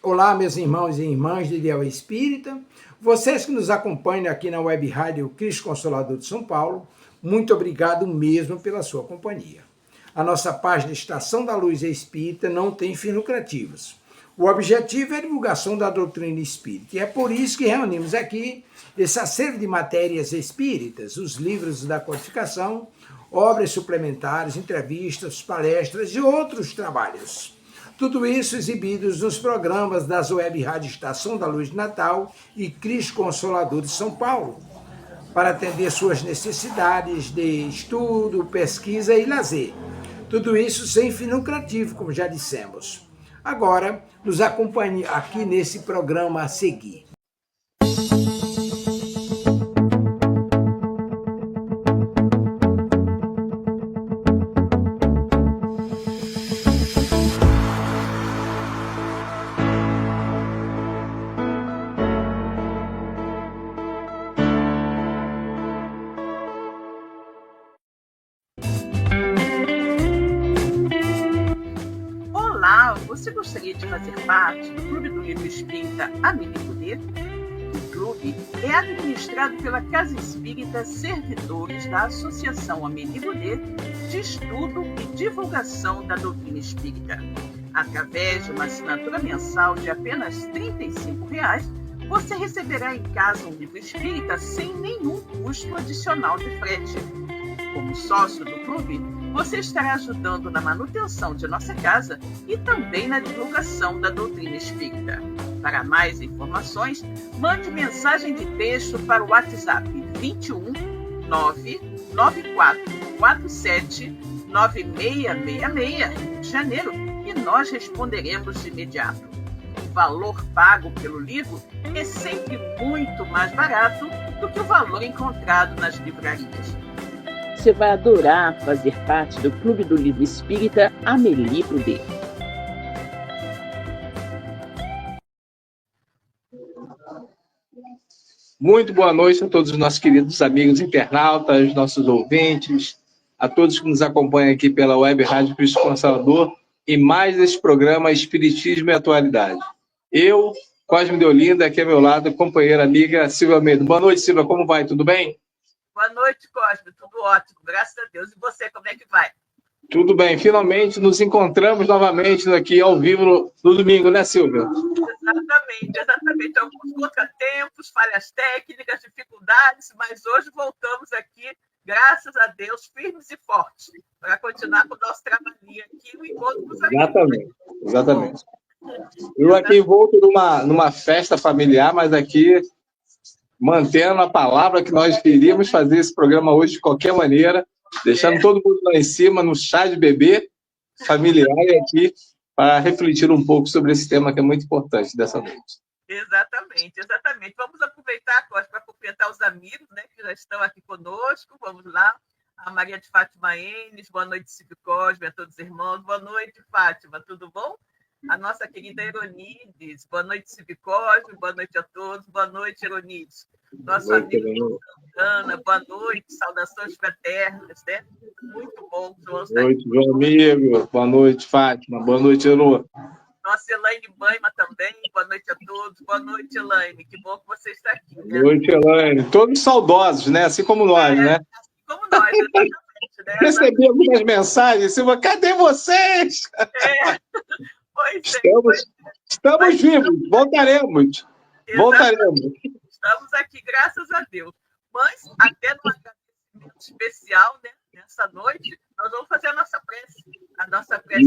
Olá, meus irmãos e irmãs de Ideal Espírita, vocês que nos acompanham aqui na Web Rádio Cristo Consolador de São Paulo, muito obrigado mesmo pela sua companhia. A nossa página Estação da Luz Espírita não tem fins lucrativos. O objetivo é a divulgação da doutrina espírita e é por isso que reunimos aqui esse acervo de matérias espíritas, os livros da codificação, obras suplementares, entrevistas, palestras e outros trabalhos. Tudo isso exibidos nos programas das Web Rádio Estação da Luz de Natal e Cristo Consolador de São Paulo, para atender suas necessidades de estudo, pesquisa e lazer. Tudo isso sem fim lucrativo, como já dissemos. Agora, nos acompanhe aqui nesse programa a seguir. Você gostaria de fazer parte do Clube do Livro Espírita Amigo e Poder? O clube é administrado pela Casa Espírita Servidores da Associação Amigo e Poder de Estudo e Divulgação da Doutrina Espírita. Através de uma assinatura mensal de apenas R$ 35, você receberá em casa um livro espírita sem nenhum custo adicional de frete. Como sócio do clube, você estará ajudando na manutenção de nossa casa e também na divulgação da doutrina espírita. Para mais informações, mande mensagem de texto para o WhatsApp 21 99447 9666, Rio de Janeiro, e nós responderemos de imediato. O valor pago pelo livro é sempre muito mais barato do que o valor encontrado nas livrarias. Você vai adorar fazer parte do Clube do Livro Espírita Amélie Poder. Muito boa noite a todos os nossos queridos amigos internautas, nossos ouvintes, a todos que nos acompanham aqui pela Web Rádio Cristo Consolador e mais esse programa Espiritismo e Atualidade. Eu, Cosme de Olinda, aqui ao meu lado, companheira amiga Silvia Almeida. Boa noite, Silvia, como vai? Tudo bem? Boa noite, Cosme. Tudo ótimo, graças a Deus. E você, como é que vai? Tudo bem. Finalmente nos encontramos novamente aqui ao vivo no domingo, né, Silvia? Exatamente. Alguns contratempos, falhas técnicas, dificuldades, mas hoje voltamos aqui, graças a Deus, firmes e fortes, para continuar com o nosso trabalhinho aqui no encontro com os amigos. Exatamente. Eu aqui volto numa festa familiar, mas aqui mantendo a palavra que nós queríamos fazer esse programa hoje de qualquer maneira, deixando todo mundo lá em cima, no chá de bebê familiar aqui, para refletir um pouco sobre esse tema que é muito importante dessa noite. Exatamente. Vamos aproveitar, Costa, para cumprimentar os amigos, né, que já estão aqui conosco. Vamos lá. A Maria de Fátima Enes, boa noite, Silvio Cosme, a todos os irmãos. Boa noite, Fátima, tudo bom? A nossa querida Eronides, boa noite, Silvio Cosme, boa noite a todos, boa noite, Eronides. Nosso amigo Santana, boa noite, saudações fraternas, né? Muito bom, João. Boa noite, meu amigo, boa noite, Fátima, boa noite, Elo. Nossa Elaine Baima também, boa noite a todos, boa noite, Elaine, que bom que você está aqui. Né? Boa noite, Elaine, todos saudosos, né? Assim como nós, né? Assim como nós, exatamente. Né? Recebi algumas mensagens, Silva, cadê vocês? Estamos vivos, voltaremos. Estamos aqui, graças a Deus. Mas, até no agradecimento especial, né, nessa noite, nós vamos fazer a nossa prece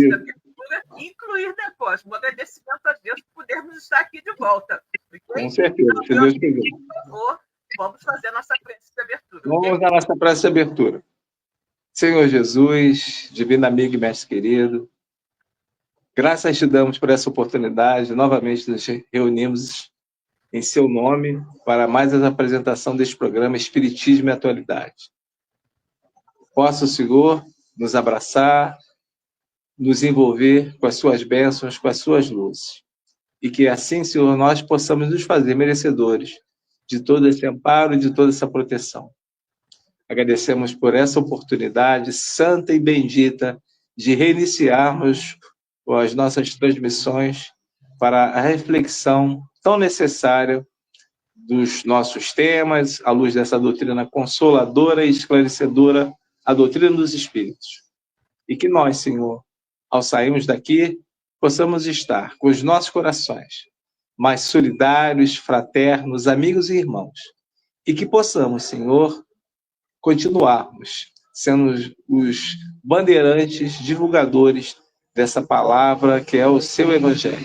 da abertura, incluir, né, Cosmo, o agradecimento a Deus por podermos estar aqui de volta. Com certeza, se Deus quiser. Por favor, vamos fazer a nossa prece de abertura. Vamos à nossa prece de abertura. Senhor Jesus, divino amigo e mestre querido, graças te damos por essa oportunidade, novamente nos reunimos em seu nome para mais a apresentação deste programa Espiritismo e Atualidade. Possa o Senhor nos abraçar, nos envolver com as suas bênçãos, com as suas luzes. E que assim, Senhor, nós possamos nos fazer merecedores de todo esse amparo e de toda essa proteção. Agradecemos por essa oportunidade santa e bendita de reiniciarmos as nossas transmissões para a reflexão tão necessária dos nossos temas, à luz dessa doutrina consoladora e esclarecedora, a doutrina dos Espíritos. E que nós, Senhor, ao sairmos daqui, possamos estar com os nossos corações mais solidários, fraternos, amigos e irmãos. E que possamos, Senhor, continuarmos sendo os bandeirantes, divulgadores dessa palavra que é o seu Evangelho.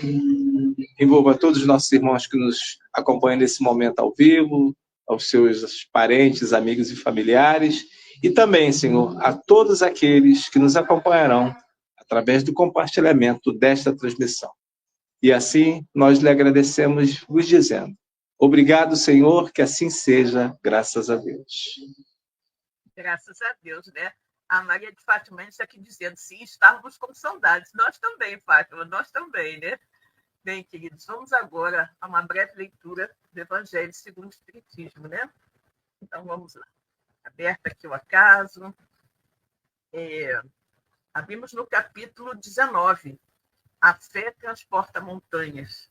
Envolva todos os nossos irmãos que nos acompanham nesse momento ao vivo, aos seus parentes, amigos e familiares, e também, Senhor, a todos aqueles que nos acompanharão através do compartilhamento desta transmissão. E assim, nós lhe agradecemos, vos dizendo: obrigado, Senhor, que assim seja, graças a Deus. Graças a Deus, né? A Maria de Fátima está aqui dizendo, sim, estávamos com saudades. Nós também, Fátima, nós também, né? Bem, queridos, vamos agora a uma breve leitura do Evangelho segundo o Espiritismo, né? Então, vamos lá. Aberta aqui o acaso. Abrimos no capítulo 19. A fé transporta montanhas.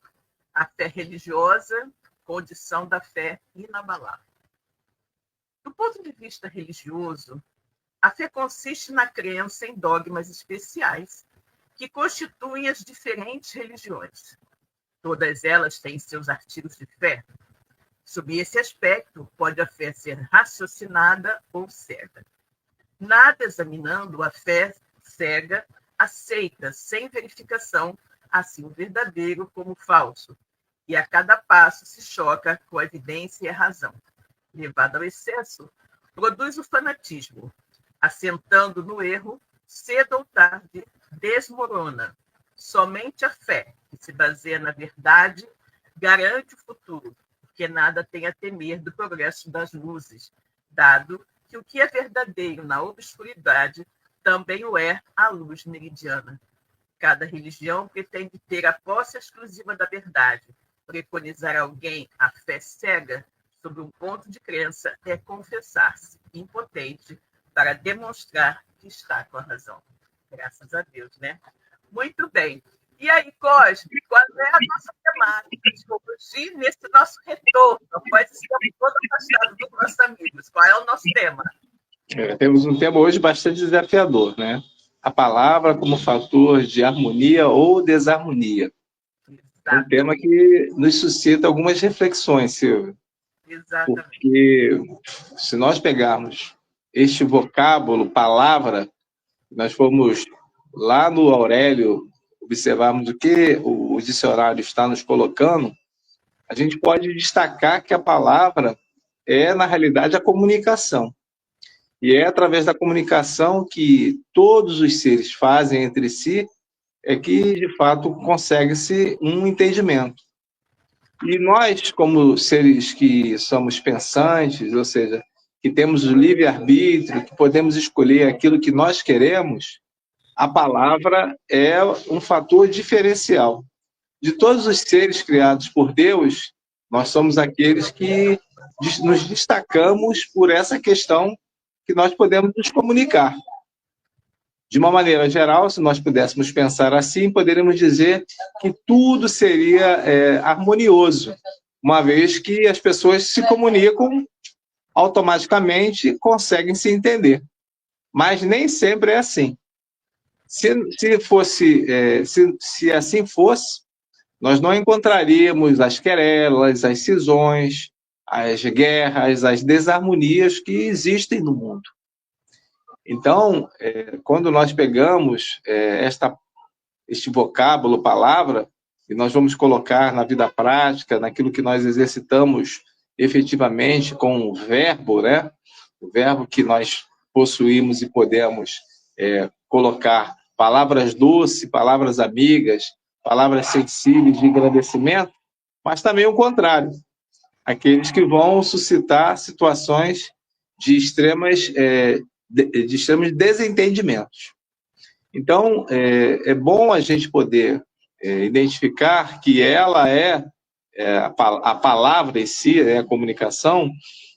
A fé religiosa, condição da fé inabalável. Do ponto de vista religioso, a fé consiste na crença em dogmas especiais que constituem as diferentes religiões. Todas elas têm seus artigos de fé. Sob esse aspecto, pode a fé ser raciocinada ou cega. Nada examinando a fé cega, aceita, sem verificação, assim o verdadeiro como o falso, e a cada passo se choca com a evidência e a razão. Levado ao excesso, produz o fanatismo, assentando no erro, cedo ou tarde, desmorona. Somente a fé, que se baseia na verdade, garante o futuro, porque nada tem a temer do progresso das luzes, dado que o que é verdadeiro na obscuridade também o é à luz meridiana. Cada religião pretende ter a posse exclusiva da verdade. Preconizar alguém a fé cega sobre um ponto de crença é confessar-se impotente para demonstrar que está com a razão. Graças a Deus, né? Muito bem. E aí, Cosme, qual é a nossa temática de hoje, nesse nosso retorno, após esse tempo todo afastado dos nossos amigos? Qual é o nosso tema? Temos um tema hoje bastante desafiador, né? A palavra como fator de harmonia ou desarmonia. É um tema que nos suscita algumas reflexões, Silvia. Exatamente. Porque se nós pegarmos este vocábulo, palavra, nós formos lá no Aurélio, observarmos o que o dicionário está nos colocando, a gente pode destacar que a palavra é, na realidade, a comunicação. E é através da comunicação que todos os seres fazem entre si, é que, de fato, consegue-se um entendimento. E nós, como seres que somos pensantes, ou seja, que temos o livre-arbítrio, que podemos escolher aquilo que nós queremos, a palavra é um fator diferencial. De todos os seres criados por Deus, nós somos aqueles que nos destacamos por essa questão que nós podemos nos comunicar. De uma maneira geral, se nós pudéssemos pensar assim, poderíamos dizer que tudo seria harmonioso, uma vez que as pessoas se comunicam automaticamente, conseguem se entender. Mas nem sempre é assim. Se assim fosse, nós não encontraríamos as querelas, as cisões, as guerras, as desarmonias que existem no mundo. Então, quando nós pegamos este vocábulo, palavra, e nós vamos colocar na vida prática, naquilo que nós exercitamos efetivamente com o verbo, né? O verbo que nós possuímos e podemos colocar palavras doces, palavras amigas, palavras sensíveis de agradecimento, mas também o contrário, aqueles que vão suscitar situações de extremos desentendimentos. Então, é bom a gente poder identificar que ela a palavra em si, a comunicação,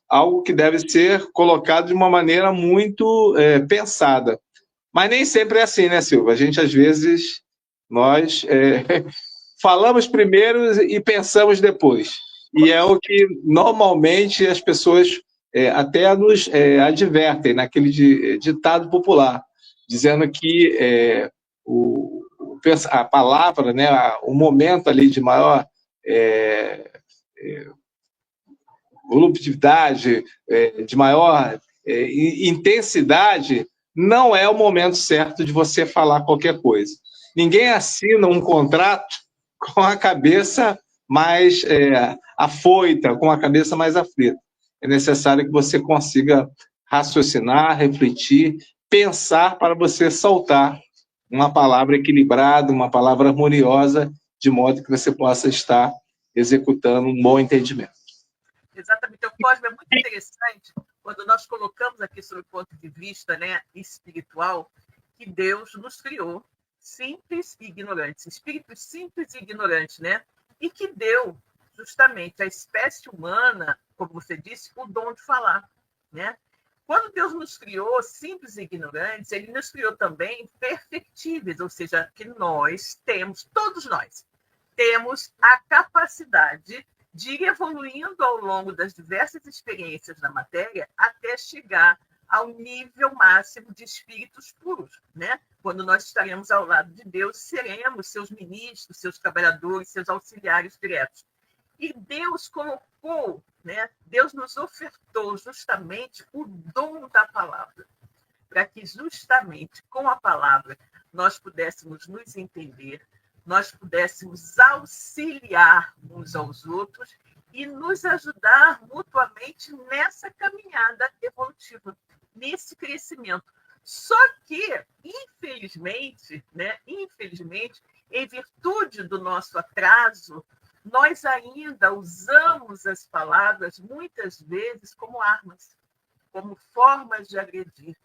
algo que deve ser colocado de uma maneira muito pensada. Mas nem sempre é assim, né, Silvia? A gente, às vezes, nós falamos primeiro e pensamos depois. E é o que normalmente as pessoas até nos advertem naquele ditado popular, dizendo que a palavra, né, o momento ali de maior voluptuosidade, de maior intensidade, não é o momento certo de você falar qualquer coisa. Ninguém assina um contrato com a cabeça mais afoita, com a cabeça mais aflita. É necessário que você consiga raciocinar, refletir, pensar para você soltar uma palavra equilibrada, uma palavra harmoniosa, de modo que você possa estar executando um bom entendimento. Exatamente. Então, Cosme, é muito interessante quando nós colocamos aqui sob o ponto de vista, né, espiritual, que Deus nos criou simples e ignorantes, espíritos simples e ignorantes, né? E que deu justamente à espécie humana, como você disse, o dom de falar, né? Quando Deus nos criou simples e ignorantes, ele nos criou também perfectíveis, ou seja, que nós temos, todos nós, temos a capacidade de ir evoluindo ao longo das diversas experiências da matéria até chegar ao nível máximo de espíritos puros, né? Quando nós estaremos ao lado de Deus, seremos seus ministros, seus trabalhadores, seus auxiliares diretos. E Deus colocou, né? Deus nos ofertou justamente o dom da palavra, para que justamente com a palavra nós pudéssemos nos entender, nós pudéssemos auxiliar uns aos outros e nos ajudar mutuamente nessa caminhada evolutiva, nesse crescimento. Só que, infelizmente, né, em virtude do nosso atraso, nós ainda usamos as palavras, muitas vezes, como armas, como formas de agredir,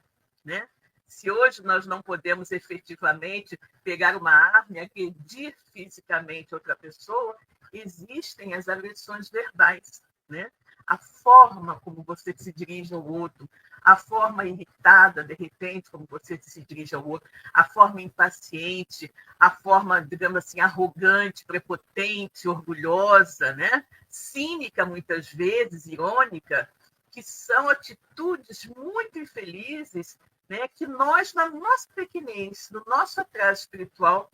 né? Se hoje nós não podemos efetivamente pegar uma arma e agredir fisicamente outra pessoa, existem as agressões verbais, né? A forma como você se dirige ao outro, a forma irritada, de repente, como você se dirige ao outro, a forma impaciente, a forma, digamos assim, arrogante, prepotente, orgulhosa, né? Cínica, muitas vezes, irônica, que são atitudes muito infelizes, né, que nós, na nossa pequenez, no nosso atraso espiritual,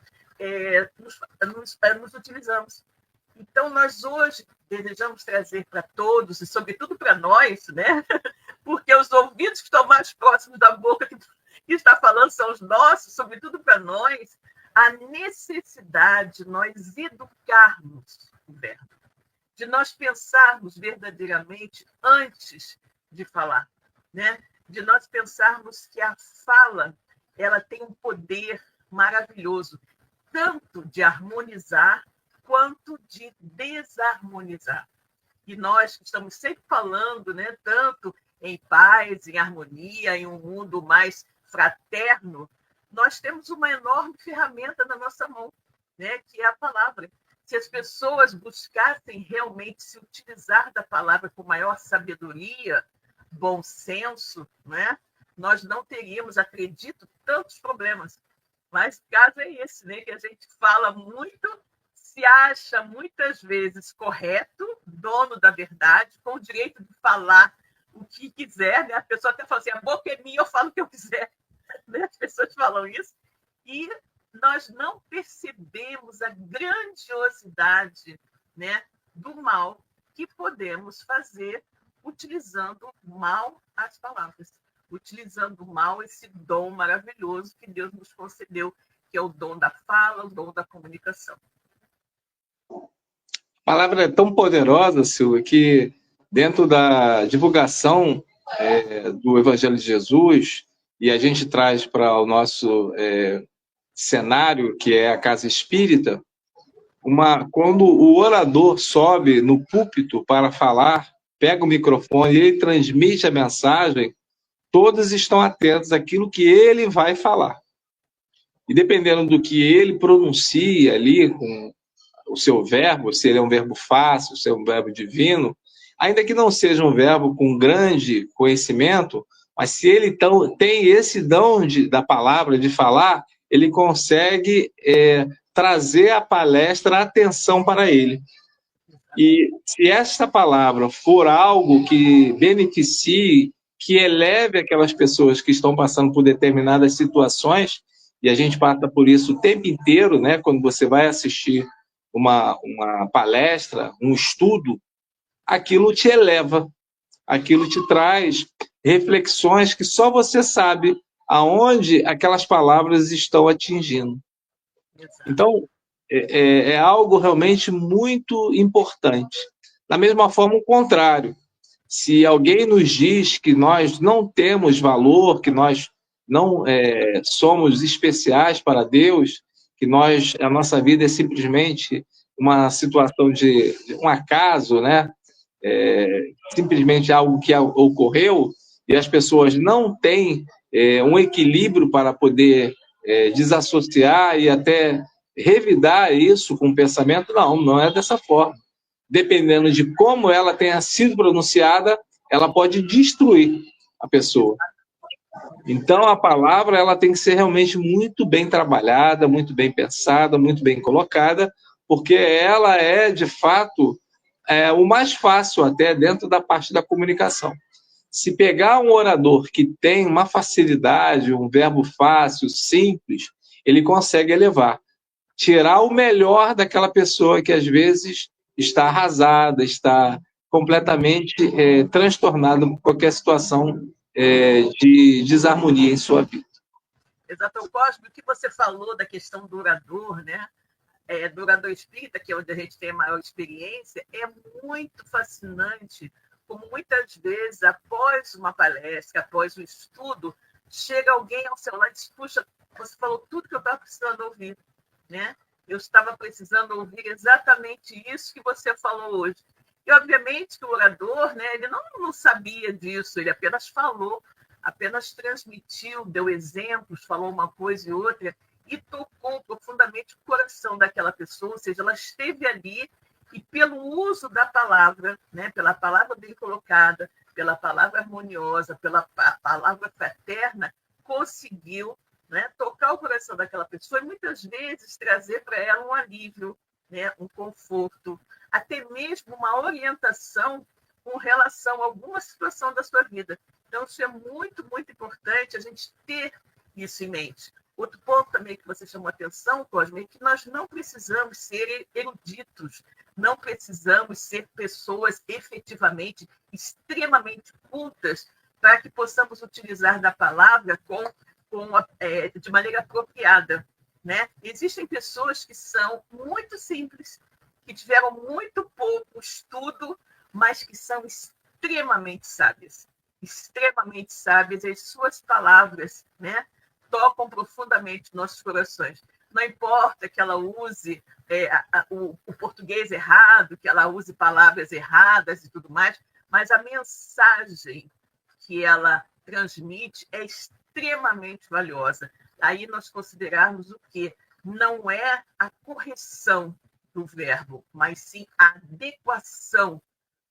nos utilizamos. Então, nós hoje desejamos trazer para todos, e sobretudo para nós, né, porque os ouvidos que estão mais próximos da boca que está falando são os nossos, sobretudo para nós, a necessidade de nós educarmos o verbo, de nós pensarmos verdadeiramente antes de falar, né? De nós pensarmos que a fala ela tem um poder maravilhoso, tanto de harmonizar quanto de desarmonizar. E nós estamos sempre falando, né, tanto em paz, em harmonia, em um mundo mais fraterno, nós temos uma enorme ferramenta na nossa mão, né, que é a palavra. Se as pessoas buscassem realmente se utilizar da palavra com maior sabedoria, bom senso, né? Nós não teríamos, acredito, tantos problemas. Mas o caso é esse, né? Que a gente fala muito, se acha muitas vezes correto, dono da verdade, com o direito de falar o que quiser, né? A pessoa até fala assim, a boca é minha, eu falo o que eu quiser. Né? As pessoas falam isso. E nós não percebemos a grandiosidade, né, do mal que podemos fazer utilizando mal as palavras, utilizando mal esse dom maravilhoso que Deus nos concedeu, que é o dom da fala, o dom da comunicação. A palavra é tão poderosa, Silvia, que dentro da divulgação do Evangelho de Jesus, e a gente traz para o nosso cenário, que é a casa espírita, quando o orador sobe no púlpito para falar, pega o microfone e ele transmite a mensagem, todos estão atentos àquilo que ele vai falar. E dependendo do que ele pronuncia ali, com o seu verbo, se ele é um verbo fácil, se é um verbo divino, ainda que não seja um verbo com grande conhecimento, mas se ele tem esse dom da palavra, de falar, ele consegue trazer a palestra a atenção para ele. E se esta palavra for algo que beneficie, que eleve aquelas pessoas que estão passando por determinadas situações, e a gente passa por isso o tempo inteiro, né? Quando você vai assistir uma palestra, um estudo, aquilo te eleva, aquilo te traz reflexões que só você sabe aonde aquelas palavras estão atingindo. Então, é algo realmente muito importante. Da mesma forma, o contrário. Se alguém nos diz que nós não temos valor, que nós não somos especiais para Deus, que a nossa vida é simplesmente uma situação de um acaso, né? Simplesmente algo que ocorreu, e as pessoas não têm um equilíbrio para poder desassociar e até revidar isso com o pensamento, não é dessa forma. Dependendo de como ela tenha sido pronunciada, ela pode destruir a pessoa. Então, a palavra ela tem que ser realmente muito bem trabalhada, muito bem pensada, muito bem colocada, porque ela é, de fato, o mais fácil até dentro da parte da comunicação. Se pegar um orador que tem uma facilidade, um verbo fácil, simples, ele consegue elevar. Tirar o melhor daquela pessoa que, às vezes, está arrasada, está completamente transtornada por qualquer situação de desarmonia em sua vida. Exato, Cosme, o que você falou da questão do orador, né? Do orador espírita, que é onde a gente tem a maior experiência, é muito fascinante, como muitas vezes, após uma palestra, após um estudo, chega alguém ao seu lado e diz, puxa, você falou tudo que eu estava precisando ouvir, né? Eu estava precisando ouvir exatamente isso que você falou hoje. E, obviamente, que o orador, né, ele não sabia disso, ele apenas falou, apenas transmitiu, deu exemplos, falou uma coisa e outra, e tocou profundamente o coração daquela pessoa, ou seja, ela esteve ali e, pelo uso da palavra, né, pela palavra bem colocada, pela palavra harmoniosa, pela palavra fraterna, conseguiu, né, tocar o coração daquela pessoa e muitas vezes trazer para ela um alívio, né, um conforto, até mesmo uma orientação com relação a alguma situação da sua vida. Então, isso é muito, muito importante a gente ter isso em mente. Outro ponto também que você chamou a atenção, Cosme, é que nós não precisamos ser eruditos, não precisamos ser pessoas efetivamente extremamente cultas para que possamos utilizar da palavra de maneira apropriada, né? Existem pessoas que são muito simples, que tiveram muito pouco estudo, mas que são extremamente sábias, e as suas palavras, né, tocam profundamente nossos corações. Não importa que ela use o português errado, que ela use palavras erradas e tudo mais, mas a mensagem que ela transmite é extremamente valiosa. Aí nós considerarmos o quê? Não é a correção do verbo, mas sim a adequação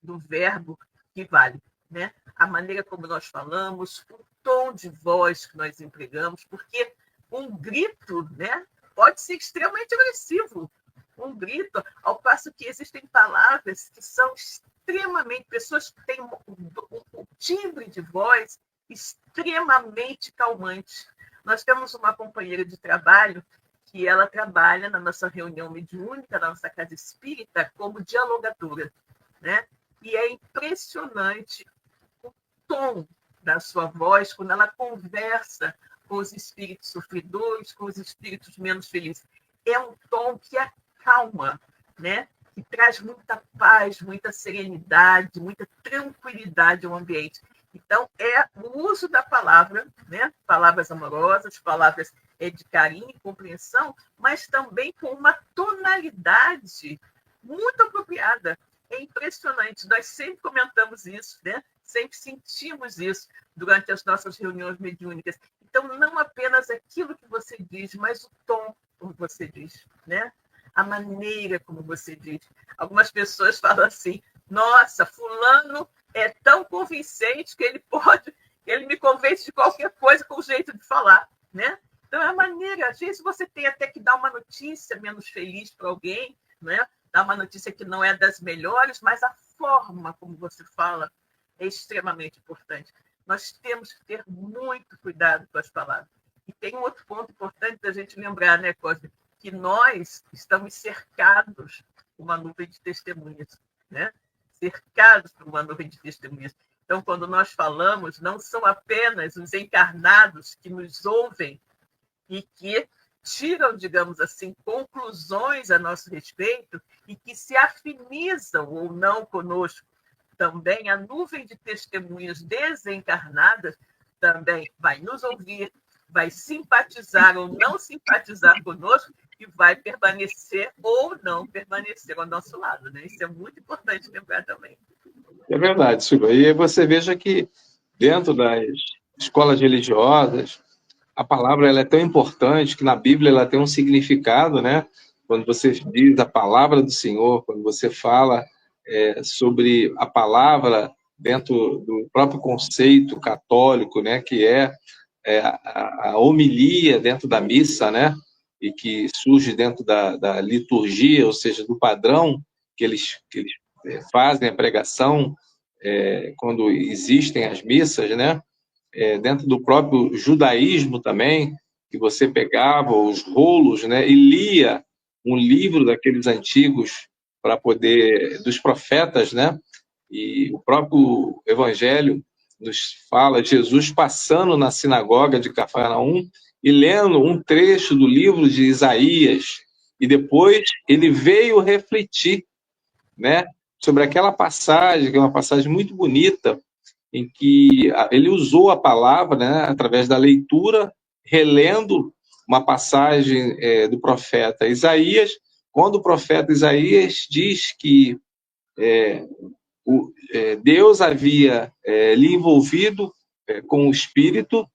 do verbo que vale, né? A maneira como nós falamos, o tom de voz que nós empregamos, porque um grito, né, pode ser extremamente agressivo. Um grito, ao passo que existem palavras que são extremamente... Pessoas que têm um timbre de voz extremamente calmante. Nós temos uma companheira de trabalho que ela trabalha na nossa reunião mediúnica, na nossa casa espírita, como dialogadora, né? E é impressionante o tom da sua voz quando ela conversa com os espíritos sofredores, com os espíritos menos felizes. É um tom que acalma, né? Que traz muita paz, muita serenidade, muita tranquilidade ao ambiente. Então, é o uso da palavra, né? Palavras amorosas, palavras de carinho e compreensão, mas também com uma tonalidade muito apropriada. É impressionante, nós sempre comentamos isso, né? Sempre sentimos isso durante as nossas reuniões mediúnicas. Então, não apenas aquilo que você diz, mas o tom como você diz, né? A maneira como você diz. Algumas pessoas falam assim, nossa, fulano é tão convincente que ele me convence de qualquer coisa com o jeito de falar, né? Então, é a maneira, às vezes você tem até que dar uma notícia notícia menos feliz para alguém, né? Dar uma notícia que não é das melhores, mas a forma como você fala é extremamente importante. Nós temos que ter muito cuidado com as palavras. E tem um outro ponto importante da gente lembrar, né, Cosme? Que nós estamos cercados por uma nuvem de testemunhas, né? Cercados por uma nuvem de testemunhas. Então, quando nós falamos, não são apenas os encarnados que nos ouvem e que tiram, digamos assim, conclusões a nosso respeito e que se afinizam ou não conosco. Também a nuvem de testemunhas desencarnadas também vai nos ouvir, vai simpatizar ou não simpatizar conosco e vai permanecer ou não permanecer ao nosso lado, né? Isso é muito importante lembrar também. É verdade, Silvia. E aí você veja que dentro das escolas religiosas, a palavra ela é tão importante que na Bíblia ela tem um significado, né? Quando você diz a palavra do Senhor, quando você fala sobre a palavra dentro do próprio conceito católico, né? Que é a homilia dentro da missa, né? E que surge dentro da liturgia, ou seja, do padrão que eles fazem a pregação quando existem as missas, né? Dentro do próprio judaísmo também, que você pegava os rolos, né? E lia um livro daqueles antigos para poder dos profetas, né? E o próprio Evangelho nos fala de Jesus passando na sinagoga de Cafarnaum e lendo um trecho do livro de Isaías, e depois ele veio refletir, né, sobre aquela passagem, que é uma passagem muito bonita, em que ele usou a palavra, né, através da leitura, relendo uma passagem do profeta Isaías, quando o profeta Isaías diz que Deus havia lhe envolvido com o Espírito,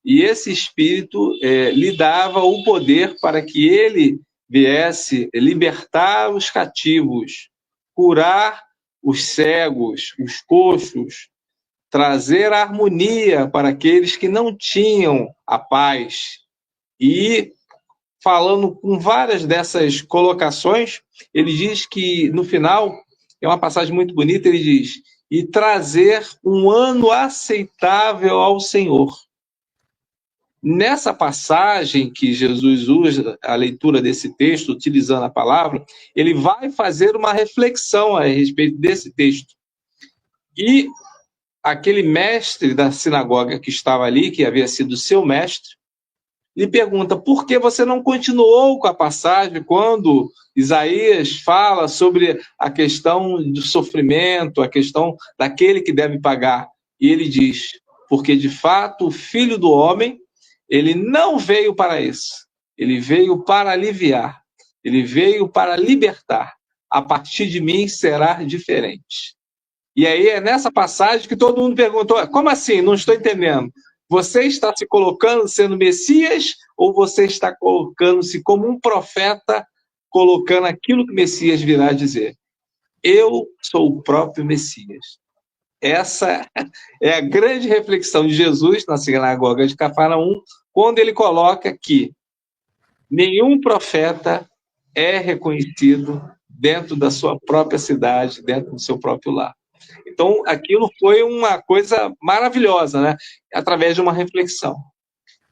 e esse Espírito lhe dava o poder para que ele viesse libertar os cativos, curar os cegos, os coxos, trazer a harmonia para aqueles que não tinham a paz. E, falando com várias dessas colocações, ele diz que, no final, é uma passagem muito bonita, ele diz, e trazer um ano aceitável ao Senhor. Nessa passagem que Jesus usa a leitura desse texto, utilizando a palavra, ele vai fazer uma reflexão a respeito desse texto. E aquele mestre da sinagoga que estava ali, que havia sido seu mestre, lhe pergunta, por que você não continuou com a passagem quando Isaías fala sobre a questão do sofrimento, a questão daquele que deve pagar? E ele diz, porque de fato o Filho do Homem, ele não veio para isso, ele veio para aliviar, ele veio para libertar. A partir de mim será diferente. E aí é nessa passagem que todo mundo perguntou, como assim? Não estou entendendo. Você está se colocando sendo Messias ou você está colocando-se como um profeta, colocando aquilo que Messias virá dizer? Eu sou o próprio Messias. Essa é a grande reflexão de Jesus na sinagoga de Cafarnaum, quando ele coloca que nenhum profeta é reconhecido dentro da sua própria cidade, dentro do seu próprio lar. Então, aquilo foi uma coisa maravilhosa, né? Através de uma reflexão.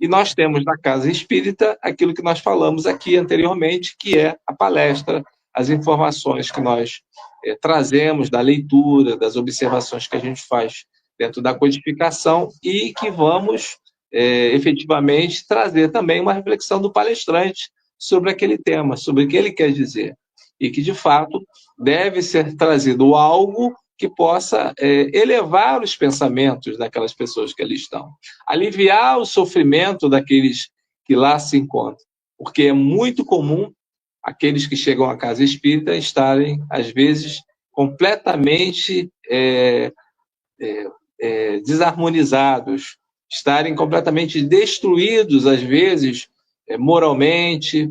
E nós temos na Casa Espírita aquilo que nós falamos aqui anteriormente, que é a palestra, as informações que nós trazemos da leitura, das observações que a gente faz dentro da codificação e que vamos efetivamente trazer também uma reflexão do palestrante sobre aquele tema, sobre o que ele quer dizer. E que, de fato, deve ser trazido algo que possa elevar os pensamentos daquelas pessoas que ali estão, aliviar o sofrimento daqueles que lá se encontram, porque é muito comum aqueles que chegam à casa espírita estarem, às vezes, completamente desarmonizados, estarem completamente destruídos, às vezes, moralmente,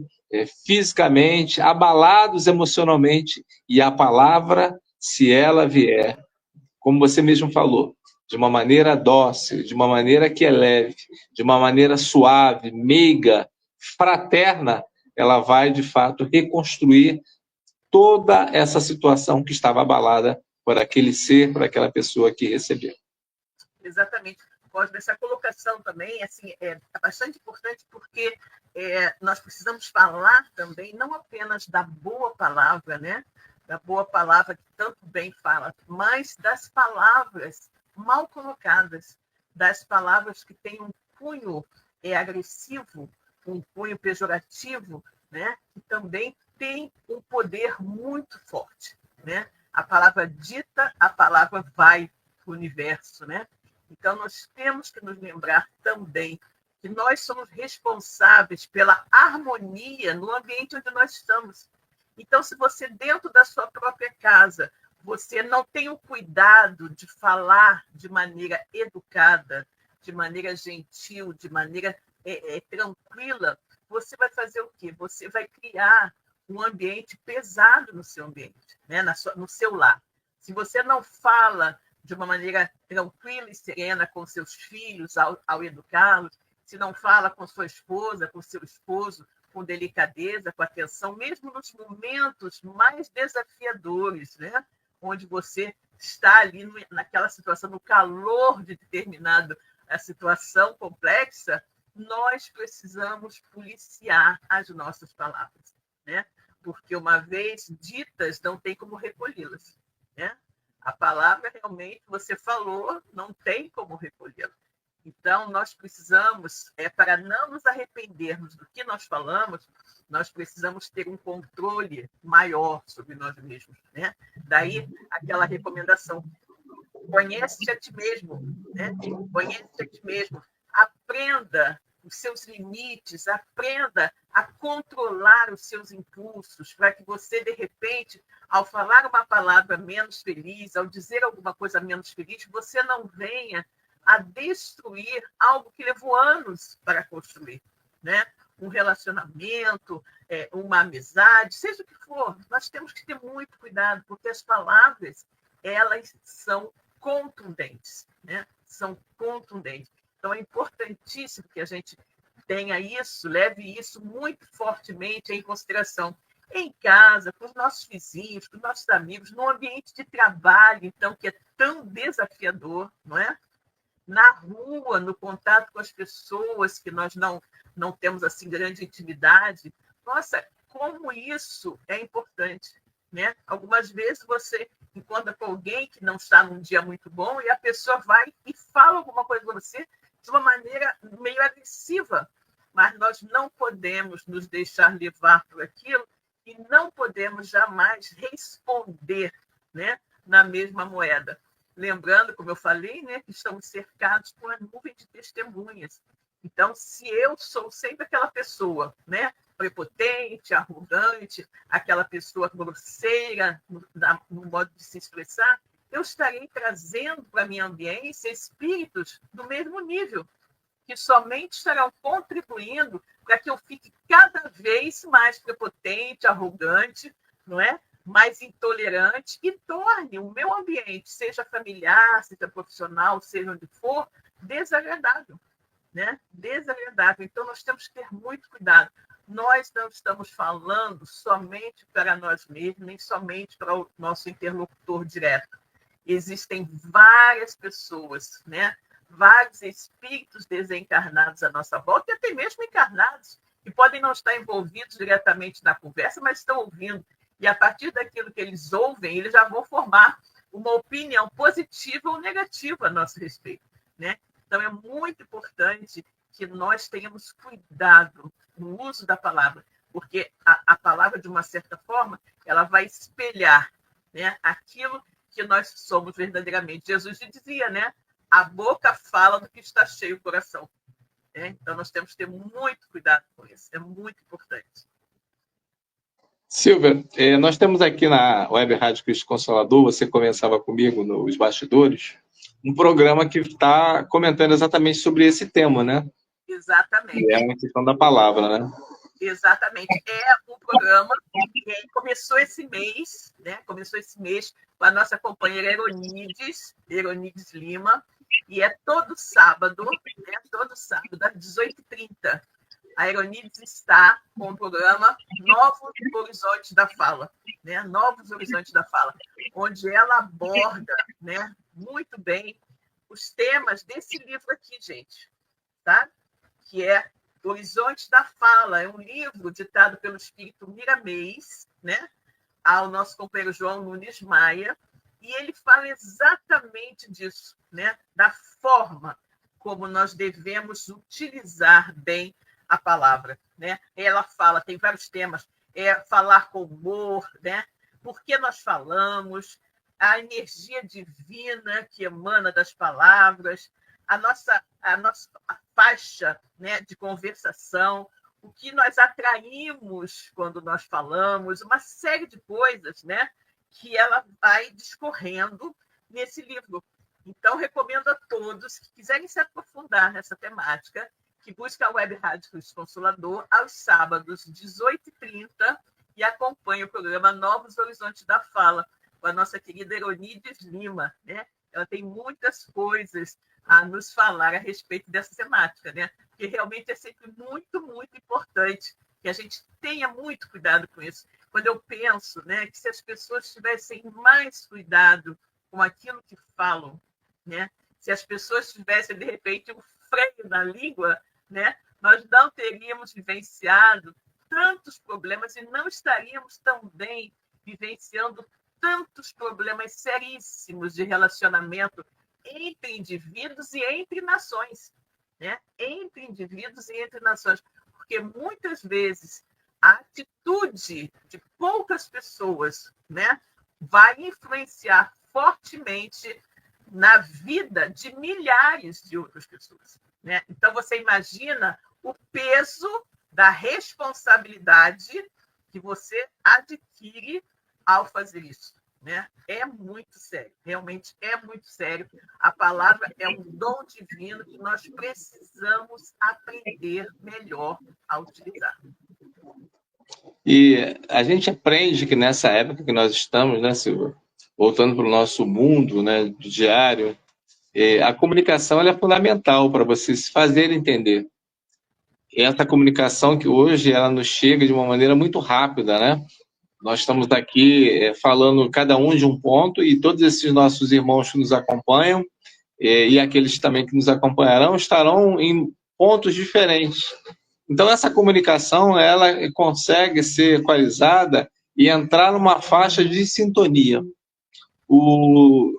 fisicamente, abalados emocionalmente, e a palavra, se ela vier, como você mesmo falou, de uma maneira dócil, de uma maneira que é leve, de uma maneira suave, meiga, fraterna, ela vai, de fato, reconstruir toda essa situação que estava abalada por aquele ser, por aquela pessoa que recebeu. Exatamente. Pode essa colocação também assim, é bastante importante, porque nós precisamos falar também não apenas da boa palavra, né? Da boa palavra que tanto bem fala, mas das palavras mal colocadas, das palavras que têm um cunho agressivo, um cunho pejorativo, né? Que também tem um poder muito forte, né? A palavra dita, a palavra vai para o universo, né? Então, nós temos que nos lembrar também que nós somos responsáveis pela harmonia no ambiente onde nós estamos. Então, se você, dentro da sua própria casa, você não tem o cuidado de falar de maneira educada, de maneira gentil, de maneira tranquila, você vai fazer o quê? Você vai criar um ambiente pesado no seu ambiente, né? No seu lar. Se você não fala de uma maneira tranquila e serena com seus filhos ao educá-los, se não fala com sua esposa, com seu esposo, com delicadeza, com atenção, mesmo nos momentos mais desafiadores, né? Onde você está ali naquela situação, no calor de determinada situação complexa, nós precisamos policiar as nossas palavras, né? Porque uma vez ditas, não tem como recolhê-las, né? A palavra realmente você falou, não tem como recolhê-la. Então, nós precisamos, para não nos arrependermos do que nós falamos, nós precisamos ter um controle maior sobre nós mesmos, né? Daí, aquela recomendação, conhece a ti mesmo, né? Conhece a ti mesmo, aprenda os seus limites, aprenda a controlar os seus impulsos, para que você, de repente, ao falar uma palavra menos feliz, ao dizer alguma coisa menos feliz, você não venha a destruir algo que levou anos para construir, né? Um relacionamento, uma amizade, seja o que for. Nós temos que ter muito cuidado, porque as palavras, elas são contundentes, né? São contundentes. Então, é importantíssimo que a gente tenha isso, leve isso muito fortemente em consideração em casa, com os nossos vizinhos, com os nossos amigos, no ambiente de trabalho, então, que é tão desafiador, não é? Na rua, no contato com as pessoas que nós não temos assim grande intimidade. Nossa, como isso é importante, né? Algumas vezes você encontra com alguém que não está num dia muito bom e a pessoa vai e fala alguma coisa para você de uma maneira meio agressiva, mas nós não podemos nos deixar levar por aquilo e não podemos jamais responder, né, na mesma moeda. Lembrando, como eu falei, né, que estamos cercados por uma nuvem de testemunhas. Então, se eu sou sempre aquela pessoa, né, prepotente, arrogante, aquela pessoa grosseira no modo de se expressar, eu estarei trazendo para a minha ambiência espíritos do mesmo nível, que somente estarão contribuindo para que eu fique cada vez mais prepotente, arrogante, não é? Mais intolerante, e torne o meu ambiente, seja familiar, seja profissional, seja onde for, desagradável, né? Desagradável. Então, nós temos que ter muito cuidado. Nós não estamos falando somente para nós mesmos, nem somente para o nosso interlocutor direto. Existem várias pessoas, né? Vários espíritos desencarnados à nossa volta, e até mesmo encarnados, que podem não estar envolvidos diretamente na conversa, mas estão ouvindo. E a partir daquilo que eles ouvem, eles já vão formar uma opinião positiva ou negativa a nosso respeito, né? Então, é muito importante que nós tenhamos cuidado no uso da palavra, porque a palavra, de uma certa forma, ela vai espelhar, né, aquilo que nós somos verdadeiramente. Jesus dizia, né? A boca fala do que está cheio o coração. Né? Então, nós temos que ter muito cuidado com isso. É muito importante. Silvia, nós temos aqui na Web Rádio Cristo Consolador, você conversava comigo nos bastidores, um programa que está comentando exatamente sobre esse tema, né? Exatamente. Que é a questão da palavra, né? Exatamente. É um programa que começou esse mês, né? Começou esse mês com a nossa companheira Eronides Lima, e é todo sábado, né? Todo sábado, às 18h30. a Aeronides está com o programa Novos Horizontes da Fala, né? Novos Horizontes da Fala, onde ela aborda, né, muito bem os temas desse livro aqui, gente, tá? Que é Horizontes da Fala, é um livro ditado pelo espírito Miramês, né, ao nosso companheiro João Nunes Maia, e ele fala exatamente disso, né, da forma como nós devemos utilizar bem a palavra, né? Ela fala, tem vários temas, falar com humor, né? Por que nós falamos, a energia divina que emana das palavras, a nossa faixa, né, de conversação, o que nós atraímos quando nós falamos, uma série de coisas, né, que ela vai discorrendo nesse livro. Então, recomendo a todos que quiserem se aprofundar nessa temática, que busquem a Web Rádio Cristo Consolador aos sábados, 18h30, e acompanhe o programa Novos Horizontes da Fala, com a nossa querida Aeronides Lima, né? Ela tem muitas coisas a nos falar a respeito dessa temática, né? Porque realmente é sempre muito, muito importante que a gente tenha muito cuidado com isso. Quando eu penso, né, que se as pessoas tivessem mais cuidado com aquilo que falam, né? Se as pessoas tivessem, de repente, um freio na língua, né, nós não teríamos vivenciado tantos problemas e não estaríamos também vivenciando tantos problemas seríssimos de relacionamento entre indivíduos e entre nações, né? Entre indivíduos e entre nações, porque muitas vezes a atitude de poucas pessoas, né, vai influenciar fortemente na vida de milhares de outras pessoas, né? Então, você imagina o peso da responsabilidade que você adquire ao fazer isso, né? É muito sério, realmente é muito sério. A palavra é um dom divino que nós precisamos aprender melhor a utilizar. E a gente aprende que nessa época que nós estamos, né, Silvia, voltando para o nosso mundo, né, do diário, a comunicação ela é fundamental para você se fazer entender. E essa comunicação que hoje ela nos chega de uma maneira muito rápida, né? Nós estamos aqui falando cada um de um ponto e todos esses nossos irmãos que nos acompanham e aqueles também que nos acompanharão estarão em pontos diferentes. Então, essa comunicação ela consegue ser equalizada e entrar numa faixa de sintonia.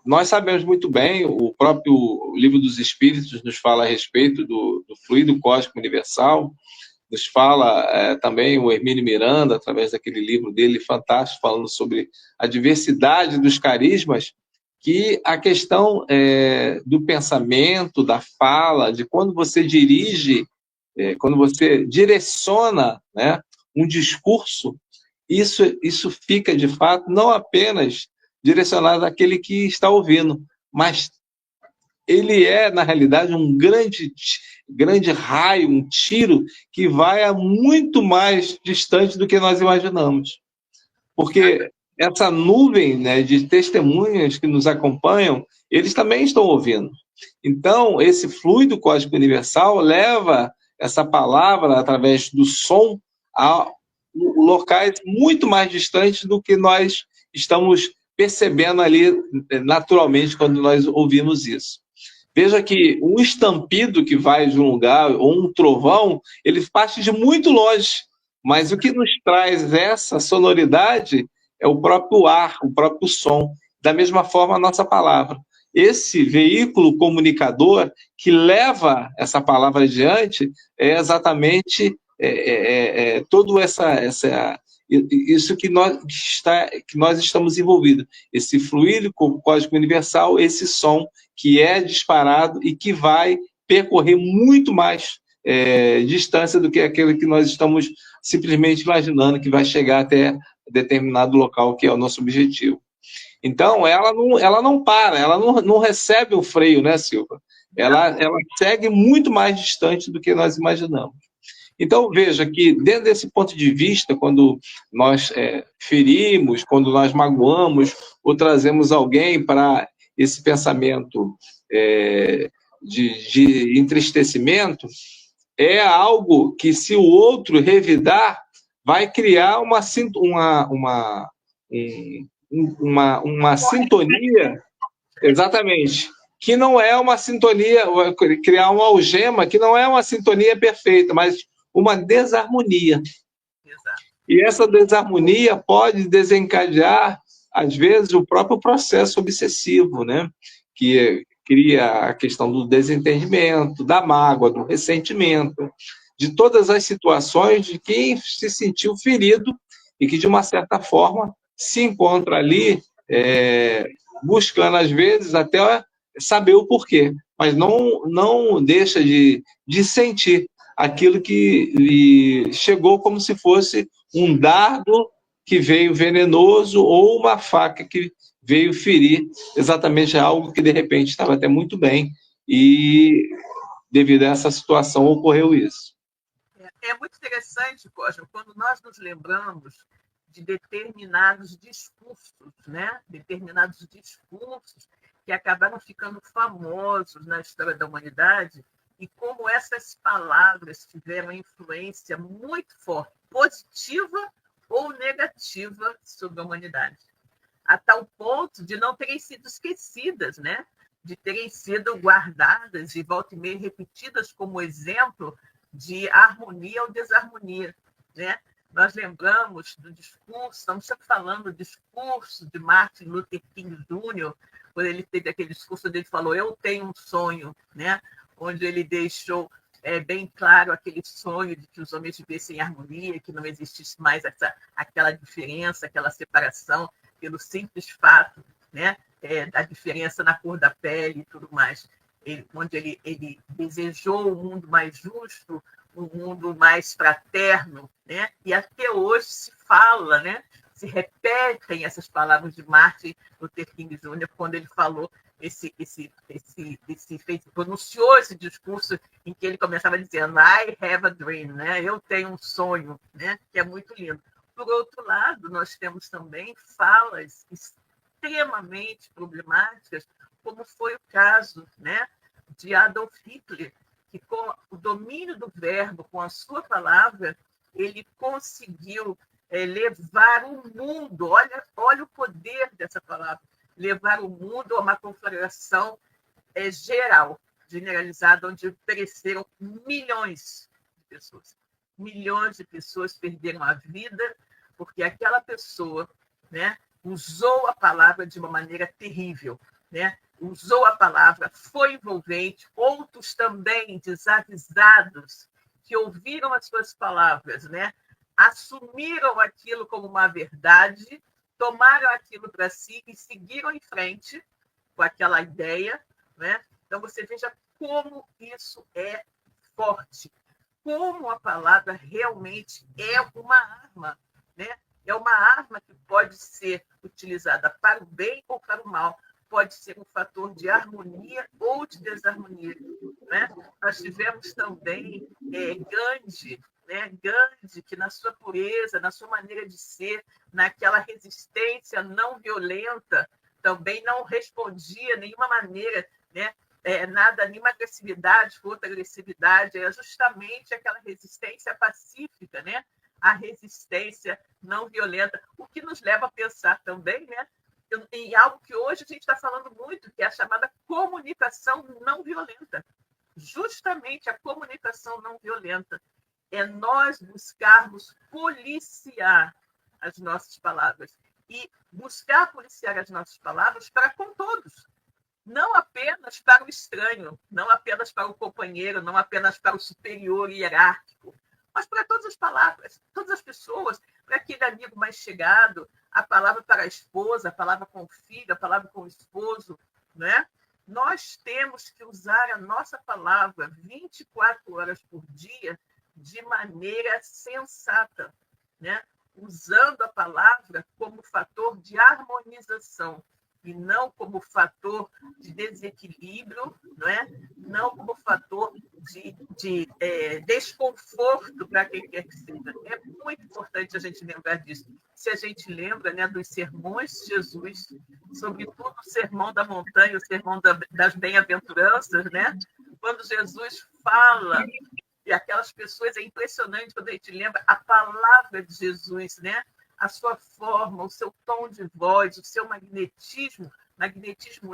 Nós sabemos muito bem, o próprio Livro dos Espíritos nos fala a respeito do fluido cósmico universal, nos fala também o Hermínio Miranda, através daquele livro dele fantástico, falando sobre a diversidade dos carismas, que a questão do pensamento, da fala, de quando você dirige, quando você direciona, né, um discurso, isso fica, de fato, não apenas direcionado àquele que está ouvindo, mas ele é, na realidade, um grande raio, um tiro que vai a muito mais distante do que nós imaginamos. Porque essa nuvem, né, de testemunhas que nos acompanham, eles também estão ouvindo. Então, esse fluido cósmico universal leva essa palavra, através do som, a locais muito mais distantes do que nós estamos percebendo ali naturalmente quando nós ouvimos isso. Veja que um estampido que vai de um lugar, ou um trovão, ele parte de muito longe, mas o que nos traz essa sonoridade é o próprio ar, o próprio som. Da mesma forma, a nossa palavra. Esse veículo comunicador que leva essa palavra adiante é exatamente todo isso que nós estamos envolvidos. Esse fluido cósmico universal, esse som que é disparado e que vai percorrer muito mais distância do que aquele que nós estamos simplesmente imaginando que vai chegar até determinado local, que é o nosso objetivo. Então, ela não para, ela não recebe o freio, né, Silva? Ela segue muito mais distante do que nós imaginamos. Então, veja que, dentro desse ponto de vista, quando nós ferimos, quando nós magoamos, ou trazemos alguém para esse pensamento de entristecimento, é algo que, se o outro revidar, vai criar uma sintonia, exatamente, que não é uma sintonia, criar uma algema que não é uma sintonia perfeita, mas uma desarmonia. Exato. E essa desarmonia pode desencadear, às vezes, o próprio processo obsessivo, né? Que cria a questão do desentendimento, da mágoa, do ressentimento, de todas as situações de quem se sentiu ferido e que, de uma certa forma, se encontra ali buscando, às vezes, até saber o porquê, mas não deixa de sentir aquilo que lhe chegou como se fosse um dardo que veio venenoso ou uma faca que veio ferir exatamente algo que, de repente, estava até muito bem e, devido a essa situação, ocorreu isso. É muito interessante, Cosmo, quando nós nos lembramos de determinados discursos, né? Determinados discursos que acabaram ficando famosos na história da humanidade e como essas palavras tiveram influência muito forte, positiva ou negativa, sobre a humanidade, a tal ponto de não terem sido esquecidas, né? De terem sido guardadas e volta e meia repetidas como exemplo de harmonia ou desarmonia, né? Nós lembramos do discurso, estamos sempre falando do discurso de Martin Luther King Jr., quando ele teve aquele discurso onde ele falou, eu tenho um sonho, né? Onde ele deixou bem claro aquele sonho de que os homens vivessem em harmonia, que não existisse mais aquela diferença, aquela separação, pelo simples fato, né? Da diferença na cor da pele e tudo mais. Onde ele desejou um mundo mais justo, um mundo mais fraterno, né? E até hoje se fala, né? Se repetem essas palavras de Martin Luther King Jr. quando ele falou pronunciou esse discurso em que ele começava dizendo I have a dream, né? Eu tenho um sonho, né? Que é muito lindo. Por outro lado, nós temos também falas extremamente problemáticas, como foi o caso, né, de Adolf Hitler, que com o domínio do verbo, com a sua palavra, ele conseguiu levar o mundo, olha o poder dessa palavra, levar o mundo a uma conflagração geral, generalizada, onde pereceram milhões de pessoas. Milhões de pessoas perderam a vida porque aquela pessoa, né, usou a palavra de uma maneira terrível, né? Usou a palavra, foi envolvente, outros também desavisados, que ouviram as suas palavras, né? Assumiram aquilo como uma verdade, tomaram aquilo para si e seguiram em frente com aquela ideia, né? Então, você veja como isso é forte, como a palavra realmente é uma arma, né? É uma arma que pode ser utilizada para o bem ou para o mal, pode ser um fator de harmonia ou de desarmonia, né? Nós tivemos também Gandhi, né? Gandhi, que na sua pureza, na sua maneira de ser, naquela resistência não violenta, também não respondia de nenhuma maneira, né? Nenhuma agressividade, outra agressividade, era justamente aquela resistência pacífica, né? A resistência não violenta, o que nos leva a pensar também, né? Em algo que hoje a gente está falando muito, que é a chamada comunicação não violenta. Justamente a comunicação não violenta é nós buscarmos policiar as nossas palavras e buscar policiar as nossas palavras para com todos, não apenas para o estranho, não apenas para o companheiro, não apenas para o superior hierárquico, mas para todas as palavras, todas as pessoas, para aquele amigo mais chegado, a palavra para a esposa, a palavra com o filho, a palavra com o esposo, né? Nós temos que usar a nossa palavra 24 horas por dia de maneira sensata, né? Usando a palavra como fator de harmonização e não como fator de desequilíbrio, não é? Não como fator de desconforto para quem quer que seja. É muito importante a gente lembrar disso. Se a gente lembra, né, dos sermões de Jesus, sobretudo o sermão da montanha, o sermão das bem-aventuranças, né? Quando Jesus fala E aquelas pessoas, é impressionante quando a gente lembra a palavra de Jesus, né? A sua forma, o seu tom de voz, o seu magnetismo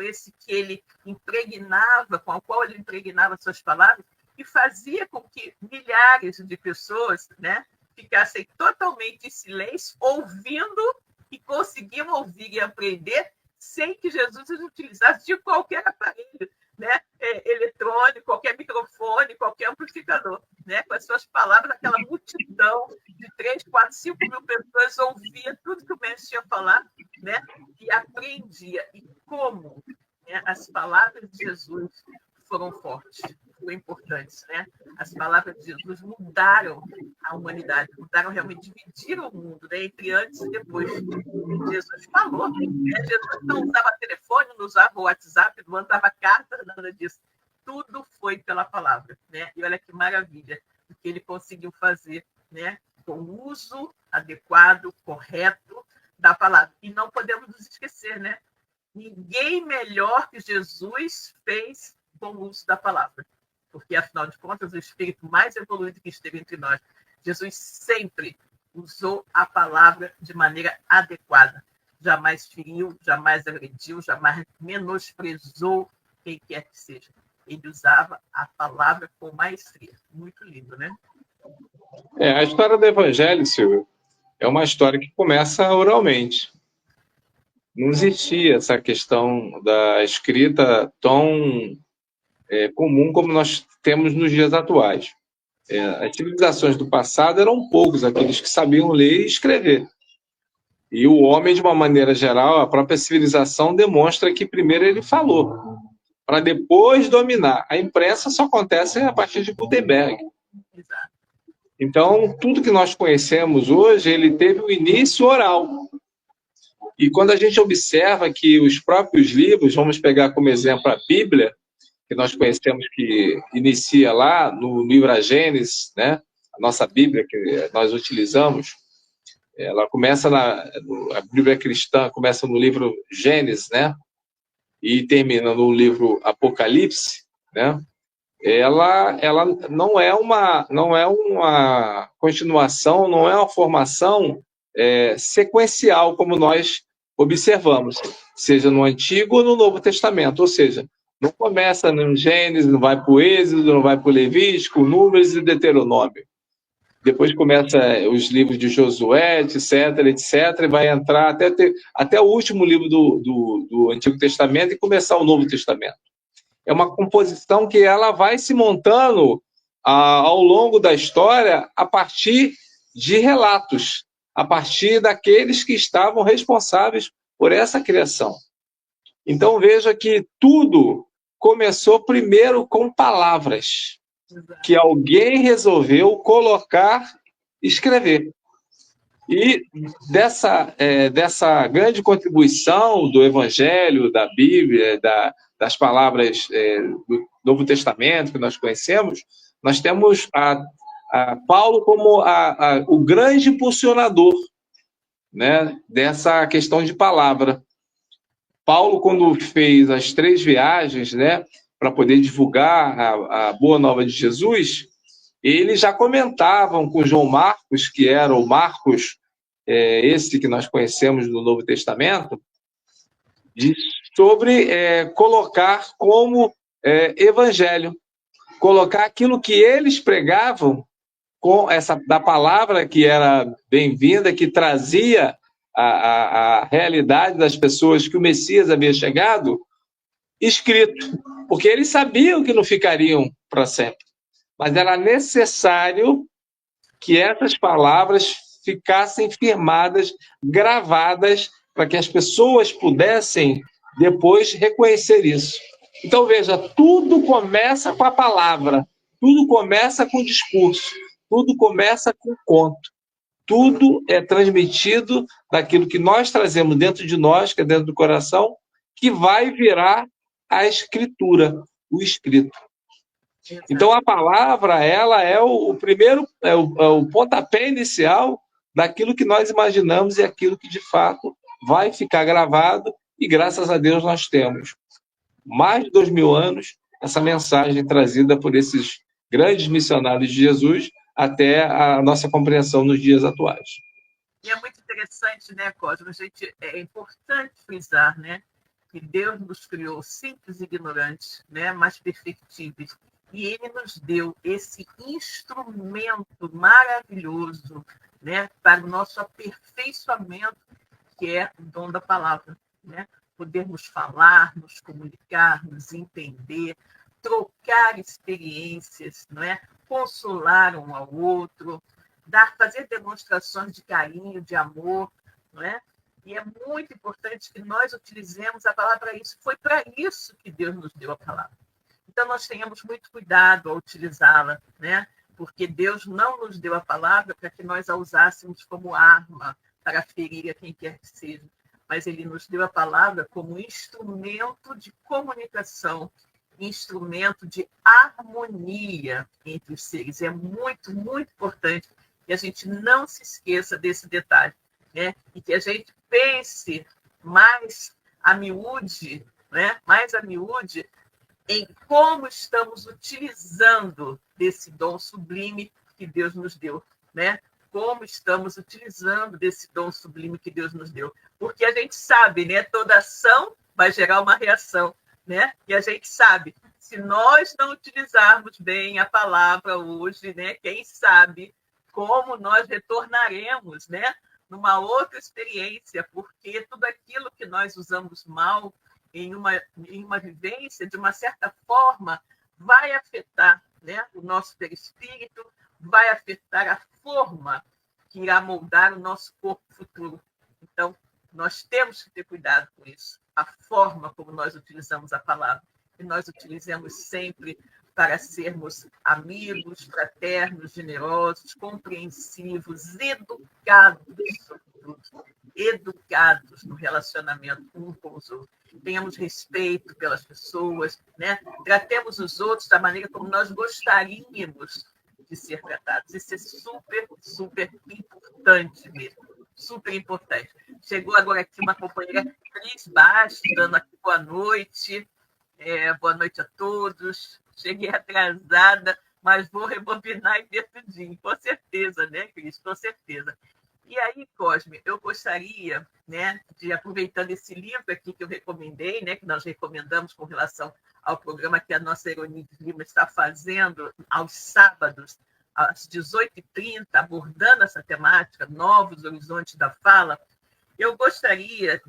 esse que ele impregnava, com o qual ele impregnava suas palavras, e fazia com que milhares de pessoas, né, ficassem totalmente em silêncio, ouvindo, e conseguiam ouvir e aprender sem que Jesus utilizasse de qualquer aparelho, né, eletrônico, qualquer microfone, qualquer amplificador, né, com as suas palavras, aquela multidão de 3, 4, 5 mil pessoas ouvia tudo que o mestre tinha a falar, né, e aprendia. E como, né, as palavras de Jesus foram fortes, foram importantes, né? As palavras de Jesus mudaram a humanidade, mudaram realmente, dividiram o mundo, né, entre antes e depois. Jesus falou, né? Jesus não usava telefone, não usava WhatsApp, não mandava carta, nada disso. Tudo foi pela palavra, né? E olha que maravilha o que ele conseguiu fazer, né? Com o uso adequado, correto da palavra. E não podemos nos esquecer, né? Ninguém melhor que Jesus fez com o uso da palavra. Porque, afinal de contas, o espírito mais evoluído que esteve entre nós, Jesus sempre usou a palavra de maneira adequada. Jamais feriu, jamais agrediu, jamais menosprezou quem quer que seja. Ele usava a palavra com maestria. Muito lindo, né? A história do Evangelho, Silvio, é uma história que começa oralmente. Não existia essa questão da escrita tão comum como nós temos nos dias atuais. As civilizações do passado eram poucos aqueles que sabiam ler e escrever. E o homem, de uma maneira geral, a própria civilização demonstra que primeiro ele falou, para depois dominar. A imprensa só acontece a partir de Gutenberg. Então, tudo que nós conhecemos hoje, ele teve um início oral. E quando a gente observa que os próprios livros, vamos pegar como exemplo a Bíblia, que nós conhecemos que inicia lá no livro A Gênesis, né? A nossa Bíblia que nós utilizamos, ela começa a Bíblia cristã começa no livro Gênesis, né? E termina no livro Apocalipse, né? Ela não é uma continuação, não é uma formação sequencial como nós observamos, seja no Antigo ou no Novo Testamento, ou seja, não começa no Gênesis, não vai para o Êxodo, não vai para o Levítico, Números e Deuteronômio. Depois começa os livros de Josué, etc., e vai entrar até o último livro do Antigo Testamento e começar o Novo Testamento. É uma composição que ela vai se montando ao longo da história a partir de relatos, a partir daqueles que estavam responsáveis por essa criação. Então veja que tudo começou primeiro com palavras, que alguém resolveu colocar, escrever. E dessa grande contribuição do Evangelho, da Bíblia, das palavras do Novo Testamento que nós conhecemos, nós temos a Paulo como o grande impulsionador, né, dessa questão de palavra. Paulo, quando fez as 3 viagens, né, para poder divulgar a Boa Nova de Jesus, eles já comentavam com João Marcos, que era o Marcos, esse que nós conhecemos no Novo Testamento, sobre colocar como evangelho, colocar aquilo que eles pregavam com da palavra que era bem-vinda, que trazia a realidade das pessoas que o Messias havia chegado, escrito, porque eles sabiam que não ficariam para sempre, mas era necessário que essas palavras ficassem firmadas, gravadas, para que as pessoas pudessem depois reconhecer isso. Então veja, tudo começa com a palavra, tudo começa com o discurso, tudo começa com o conto. Tudo é transmitido daquilo que nós trazemos dentro de nós, que é dentro do coração, que vai virar a escritura, o escrito. Então a palavra, ela é o primeiro, o pontapé inicial daquilo que nós imaginamos e aquilo que de fato vai ficar gravado, e graças a Deus nós temos mais de 2000 anos essa mensagem trazida por esses grandes missionários de Jesus até a nossa compreensão nos dias atuais. E é muito interessante, né, Cosmo? É importante frisar, né, que Deus nos criou simples e ignorantes, né, mas perfectíveis. E Ele nos deu esse instrumento maravilhoso, né, para o nosso aperfeiçoamento, que é o dom da palavra, né? Podermos falar, nos comunicar, nos entender, trocar experiências, não é? Consolar um ao outro, fazer demonstrações de carinho, de amor, não é? E é muito importante que nós utilizemos a palavra para isso. Foi para isso que Deus nos deu a palavra. Então, nós tenhamos muito cuidado ao utilizá-la, né? Porque Deus não nos deu a palavra para que nós a usássemos como arma para ferir a quem quer que seja, mas Ele nos deu a palavra como instrumento de comunicação, instrumento de harmonia entre os seres. É muito, muito importante que a gente não se esqueça desse detalhe, né? E que a gente pense mais a miúde, né? Mais a miúde em como estamos utilizando desse dom sublime que Deus nos deu, né? Como estamos utilizando desse dom sublime que Deus nos deu. Porque a gente sabe, né? Toda ação vai gerar uma reação, né? E a gente sabe, se nós não utilizarmos bem a palavra hoje, né? Quem sabe como nós retornaremos, né? Numa outra experiência, porque tudo aquilo que nós usamos mal em uma vivência, de uma certa forma, vai afetar, né, o nosso perispírito, vai afetar a forma que irá moldar o nosso corpo futuro. Então, nós temos que ter cuidado com isso, a forma como nós utilizamos a palavra, que nós utilizemos sempre para sermos amigos, fraternos, generosos, compreensivos, educados no relacionamento um com os outros. Tenhamos respeito pelas pessoas, né? Tratemos os outros da maneira como nós gostaríamos de ser tratados. Isso é super, super importante mesmo. Super importante. Chegou agora aqui uma companheira, Cris Bastos, dando aqui boa noite. Boa noite a todos. Cheguei atrasada, mas vou rebobinar e ver tudinho. Com certeza, né, Cris? Com certeza. E aí, Cosme, eu gostaria, né, de, aproveitando esse livro aqui que eu recomendei, né, que nós recomendamos com relação ao programa que a nossa Eronides Lima está fazendo aos sábados, às 18h30, abordando essa temática, Novos Horizontes da Fala, eu gostaria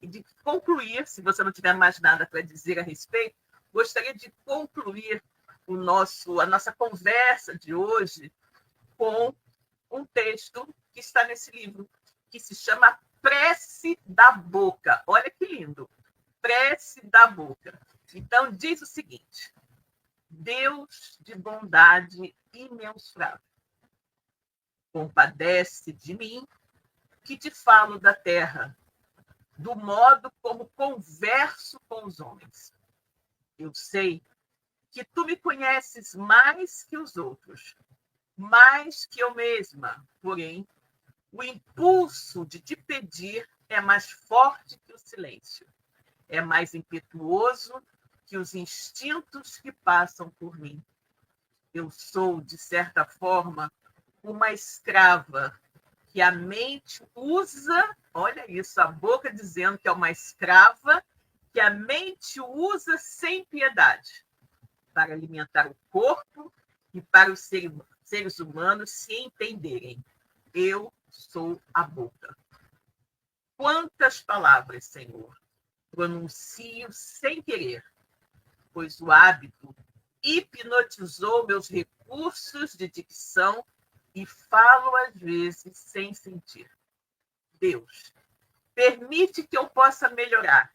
de concluir, se você não tiver mais nada para dizer a respeito, gostaria de concluir a nossa conversa de hoje com um texto que está nesse livro, que se chama Prece da Boca. Olha que lindo! Prece da Boca. Então, diz o seguinte: Deus de bondade imensurável, compadece de mim, que te falo da terra, do modo como converso com os homens. Eu sei que tu me conheces mais que os outros, mais que eu mesma, porém, o impulso de te pedir é mais forte que o silêncio, é mais impetuoso que os instintos que passam por mim. Eu sou, de certa forma, uma escrava que a mente usa, olha isso, a boca dizendo que é uma escrava, que a mente usa sem piedade para alimentar o corpo e para os seres humanos se entenderem. Eu sou a boca. Quantas palavras, Senhor, pronuncio sem querer, pois o hábito hipnotizou meus recursos de dicção e falo às vezes sem sentir. Deus, permite que eu possa melhorar.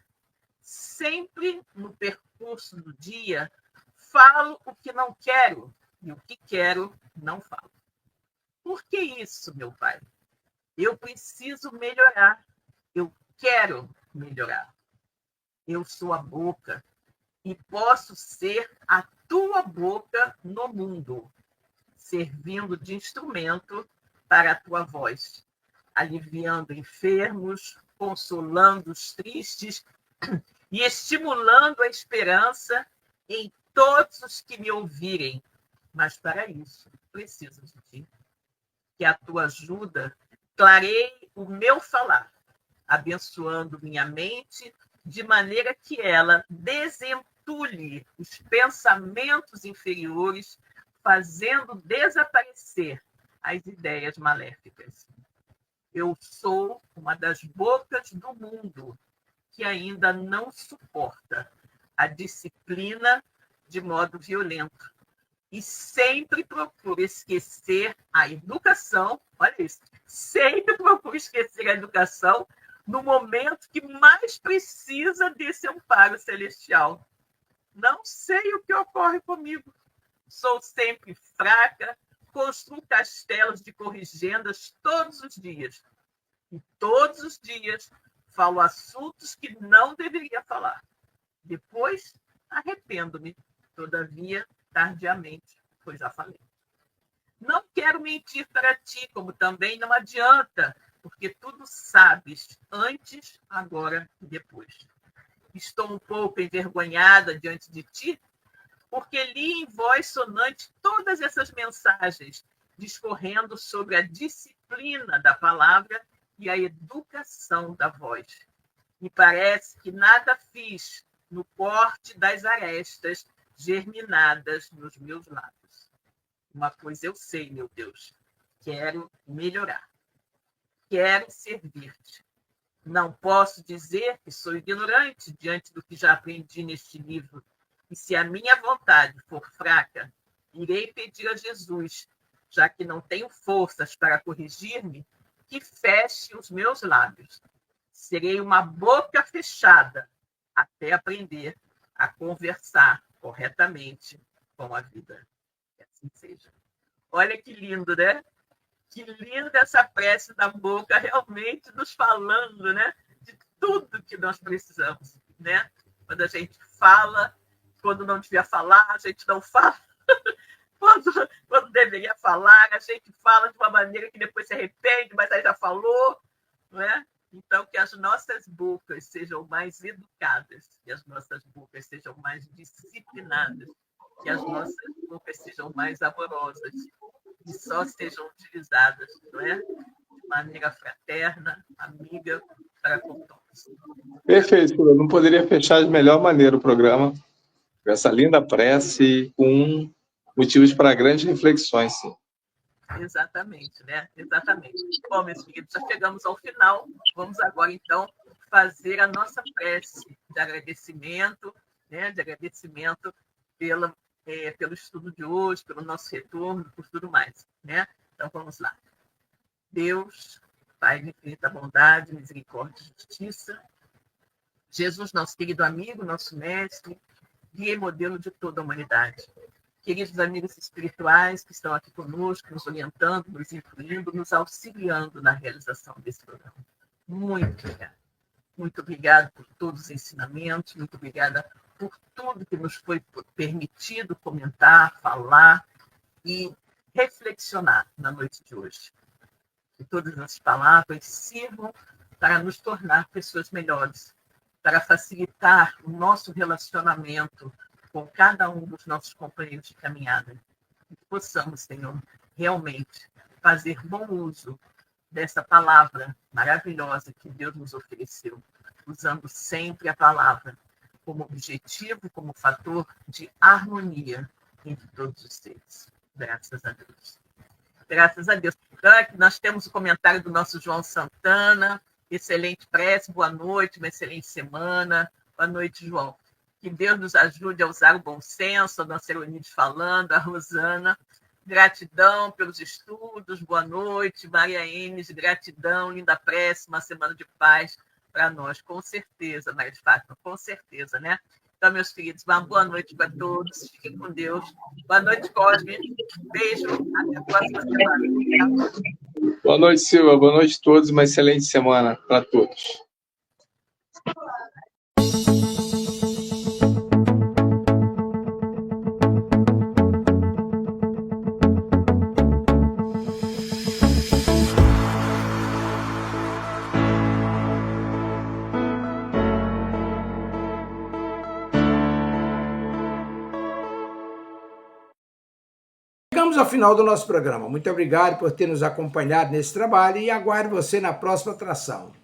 Sempre no percurso do dia, falo o que não quero e o que quero não falo. Por que isso, meu Pai? Eu preciso melhorar. Eu quero melhorar. Eu sou a boca e posso ser a tua boca no mundo, servindo de instrumento para a tua voz, aliviando enfermos, consolando os tristes e estimulando a esperança em todos os que me ouvirem, Mas para isso, preciso de ti. Que a tua ajuda clareie o meu falar, abençoando minha mente, de maneira que ela desentulhe os pensamentos inferiores, fazendo desaparecer as ideias maléficas. Eu sou uma das bocas do mundo que ainda não suporta a disciplina de modo violento e sempre procuro esquecer a educação, olha isso, sempre procuro esquecer a educação no momento que mais precisa desse amparo celestial. Não sei o que ocorre comigo. Sou sempre fraca, construo castelos de corrigendas todos os dias. E todos os dias falo assuntos que não deveria falar. Depois, arrependo-me. Todavia, tardiamente, pois já falei. Não quero mentir para ti, como também não adianta, porque tudo sabes, antes, agora e depois. Estou um pouco envergonhada diante de ti, porque li em voz sonante todas essas mensagens, discorrendo sobre a disciplina da palavra e a educação da voz. Me parece que nada fiz no corte das arestas germinadas nos meus lábios. Uma coisa eu sei, meu Deus, quero melhorar. Quero servir-te. Não posso dizer que sou ignorante diante do que já aprendi neste livro. E se a minha vontade for fraca, irei pedir a Jesus, já que não tenho forças para corrigir-me, que feche os meus lábios. Serei uma boca fechada até aprender a conversar corretamente com a vida. Que assim seja. Olha que lindo, né? Que linda essa prece da boca, realmente nos falando, né? De tudo que nós precisamos, né? Quando a gente fala, quando não devia falar, a gente não fala. Quando deveria falar, a gente fala de uma maneira que depois se arrepende, mas aí já falou, não é? Então, que as nossas bocas sejam mais educadas, que as nossas bocas sejam mais disciplinadas, que as nossas bocas sejam mais amorosas e só sejam utilizadas, não é? De maneira fraterna, amiga, para com todos. Perfeito, eu não poderia fechar de melhor maneira o programa, com essa linda prece, com motivos para grandes reflexões, sim. Exatamente, né? Exatamente. Bom, meus queridos, já chegamos ao final. Vamos agora, então, fazer a nossa prece de agradecimento, né? De agradecimento pelo estudo de hoje, pelo nosso retorno, por tudo mais, né? Então, vamos lá. Deus, Pai de infinita bondade, misericórdia e justiça, Jesus, nosso querido amigo, nosso mestre, guia e modelo de toda a humanidade. Queridos amigos espirituais que estão aqui conosco, nos orientando, nos influindo, nos auxiliando na realização desse programa. Muito obrigada. Muito obrigada por todos os ensinamentos, muito obrigada por tudo que nos foi permitido comentar, falar e reflexionar na noite de hoje. Que todas as palavras sirvam para nos tornar pessoas melhores, para facilitar o nosso relacionamento com cada um dos nossos companheiros de caminhada. E que possamos, Senhor, realmente fazer bom uso dessa palavra maravilhosa que Deus nos ofereceu, usando sempre a palavra como objetivo, como fator de harmonia entre todos os seres. Graças a Deus. Graças a Deus. Então, aqui nós temos o comentário do nosso João Santana. Excelente prece, boa noite, uma excelente semana. Boa noite, João. Que Deus nos ajude a usar o bom senso, a nossa Eunice falando, a Rosana. Gratidão pelos estudos, boa noite. Maria Enes, gratidão, linda prece, uma semana de paz para nós, com certeza, Maria de Fátima, com certeza, né? Então, meus queridos, uma boa noite para todos, fiquem com Deus. Boa noite, Cosme. Beijo, até a próxima semana. Boa noite, Silva. Boa noite a todos. Uma excelente semana para todos. Chegamos ao final do nosso programa. Muito obrigado por ter nos acompanhado nesse trabalho e aguardo você na próxima atração.